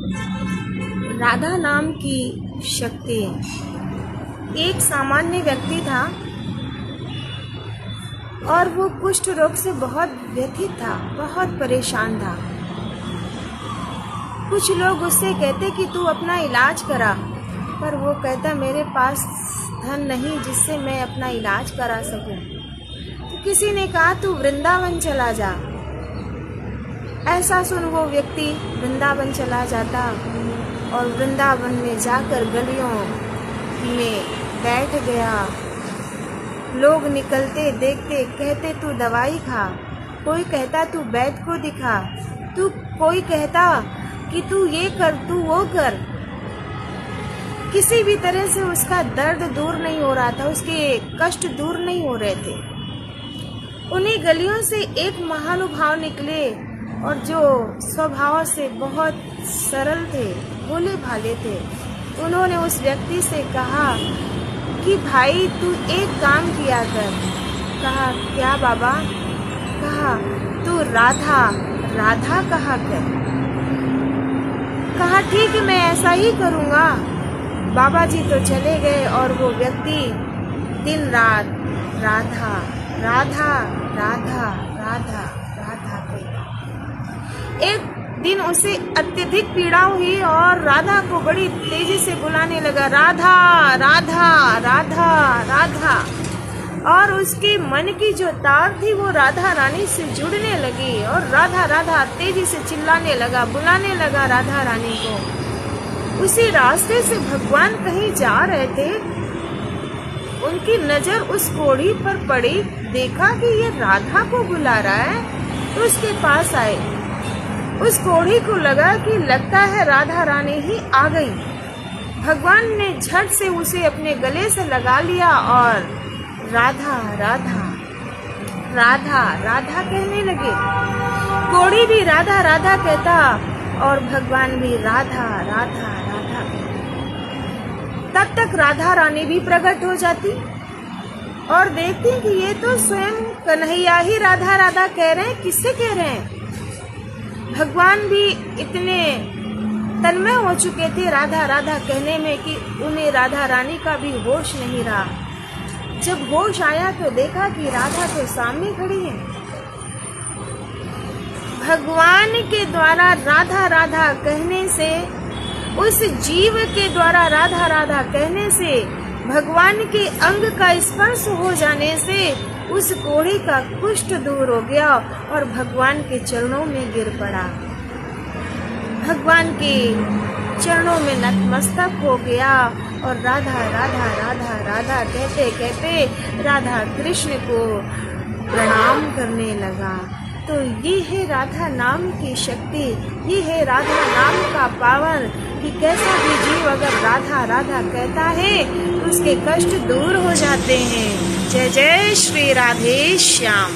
राधा नाम की शक्ति। एक सामान्य व्यक्ति था और वो कुष्ठ रोग से बहुत व्यथित था, बहुत परेशान था। कुछ लोग उससे कहते कि तू अपना इलाज करा, पर वो कहता मेरे पास धन नहीं जिससे मैं अपना इलाज करा सकूं। तो किसी ने कहा तू वृंदावन चला जा। ऐसा सुन वो व्यक्ति वृंदावन चला जाता और वृंदावन में जाकर गलियों में बैठ गया। लोग निकलते देखते कहते तू दवाई खा, कोई कहता तू वैद्य को दिखा, कोई कहता कि तू ये कर तू वो कर। किसी भी तरह से उसका दर्द दूर नहीं हो रहा था, उसके कष्ट दूर नहीं हो रहे थे। उन्हीं गलियों से एक महानुभाव निकले और जो स्वभाव से बहुत सरल थे, भोले भाले थे। उन्होंने उस व्यक्ति से कहा कि भाई तू एक काम किया कर। कहा क्या बाबा? कहा तू राधा राधा कहा कर। कहा ठीक है मैं ऐसा ही करूँगा। बाबा जी तो चले गए और वो व्यक्ति दिन रात राधा राधा राधा राधा राधा कहता। एक दिन उसे अत्यधिक पीड़ा हुई और राधा को बड़ी तेजी से बुलाने लगा, राधा राधा राधा राधा। और उसके मन की जो तार थी वो राधा रानी से जुड़ने लगी और राधा राधा तेजी से चिल्लाने लगा, बुलाने लगा राधा रानी को। उसी रास्ते से भगवान कहीं जा रहे थे, उनकी नजर उस कोढ़ी पर पड़ी, देखा कि ये राधा को बुला रहा है तो उसके पास आए। उस कोढ़ी को लगा कि लगता है राधा रानी ही आ गई। भगवान ने झट से उसे अपने गले से लगा लिया और राधा राधा राधा राधा कहने लगे। कोढ़ी भी राधा राधा कहता और भगवान भी राधा राधा राधा कहता। तब तक राधा रानी भी प्रकट हो जाती और देखती कि ये तो स्वयं कन्हैया ही राधा राधा कह रहे हैं, किससे कह रहे हैं। भगवान भी इतने तन्मय हो चुके थे राधा राधा कहने में कि उन्हें राधा रानी का भी होश नहीं रहा। जब होश आया तो देखा कि राधा तो सामने खड़ी है। भगवान के द्वारा राधा राधा कहने से, उस जीव के द्वारा राधा राधा कहने से, भगवान के अंग का स्पर्श हो जाने से उस कोढ़ी का कुष्ठ दूर हो गया और भगवान के चरणों में गिर पड़ा। भगवान के चरणों में नतमस्तक हो गया और राधा राधा राधा राधा कहते कहते राधा कृष्ण को प्रणाम करने लगा। तो ये है राधा नाम की शक्ति, ये है राधा नाम का पावन कि कैसा भी जीव अगर राधा राधा कहता है तो उसके कष्ट दूर हो जाते हैं। जय जय श्री राधे श्याम।